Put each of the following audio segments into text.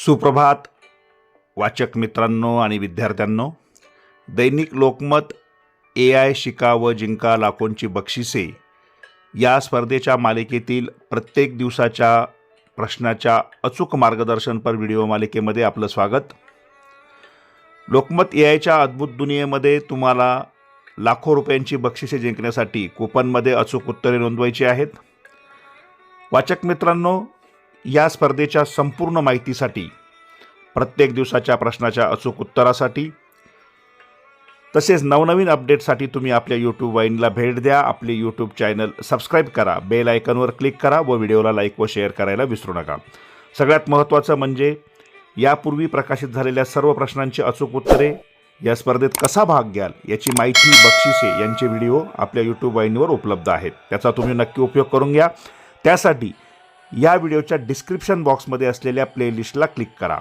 सुप्रभात वाचक मित्रांनो आणि विद्यार्थ्यांनो, दैनिक लोकमत AI शिका व जिंका लाखोंची बक्षिसे या स्पर्धेच्या मालिकेतील प्रत्येक दिवसाच्या प्रश्नाच्या अचूक मार्गदर्शनपर व्हिडिओ मालिकेमध्ये आपलं स्वागत। लोकमत AIच्या अद्भुत दुनियेमध्ये तुम्हाला लाखो रुपयांची बक्षिसे जिंकण्यासाठी कूपनमध्ये अचूक उत्तरे नोंदवायची आहेत। वाचक मित्रांनो, या स्पर्धेच्या संपूर्ण माहितीसाठी, प्रत्येक दिवसाच्या प्रश्नाच्या अचूक उत्तरासाठी तसेच नवनवीन अपडेटसाठी तुम्ही आपल्या YouTube वाहिनीला भेट द्या। आपले YouTube चॅनल सबस्क्राइब करा, बेल आयकॉनवर क्लिक करा व व्हिडिओला लाईक व शेअर करायला विसरू नका। सगळ्यात महत्त्वाचं म्हणजे यापूर्वी प्रकाशित झालेल्या सर्व प्रश्नांची अचूक उत्तरे, या स्पर्धेत कसा भाग घ्याल याची माहिती, बक्षिसे यांचे व्हिडिओ आपल्या YouTube वाहिनीवर उपलब्ध आहेत। त्याचा तुम्ही नक्की उपयोग करून घ्या। त्यासाठी या व्हिडिओच्या डिस्क्रिप्शन बॉक्समध्ये असलेल्या प्लेलिस्टला क्लिक करा।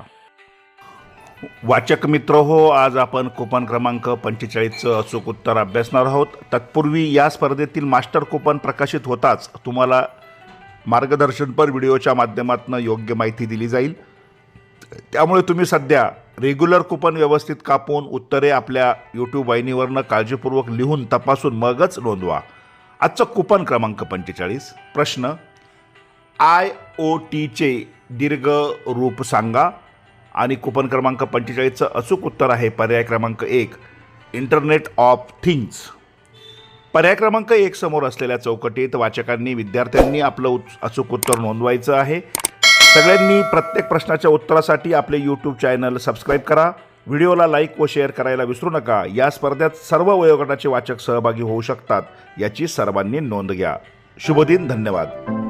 वाचक मित्र हो, आज आपण कूपन क्रमांक 45चं अचूक उत्तर अभ्यासणार आहोत। तत्पूर्वी या स्पर्धेतील मास्टर कूपन प्रकाशित होताच तुम्हाला मार्गदर्शनपर व्हिडिओच्या माध्यमातून योग्य माहिती दिली जाईल। त्यामुळे तुम्ही सध्या रेग्युलर कूपन व्यवस्थित कापून उत्तरे आपल्या YouTube वाहिनीवरनं काळजीपूर्वक लिहून तपासून मगच नोंदवा। आजचं कूपन क्रमांक 45, प्रश्न IoTचे दीर्घ रूप सांगा। आणि कूपन क्रमांक 45चं अचूक उत्तर आहे पर्याय क्रमांक 1, इंटरनेट ऑफ थिंग्स। पर्याय क्रमांक 1 समोर असलेल्या चौकटीत वाचकांनी, विद्यार्थ्यांनी आपलं अचूक उत्तर नोंदवायचं आहे। सगळ्यांनी प्रत्येक प्रश्नाच्या उत्तरासाठी आपले YouTube चॅनल सबस्क्राइब करा, व्हिडिओला लाईक व शेअर करायला विसरू नका। या स्पर्धेत सर्व वयोगटाचे वाचक सहभागी होऊ शकतात याची सर्वांनी नोंद घ्या। शुभदिन, धन्यवाद।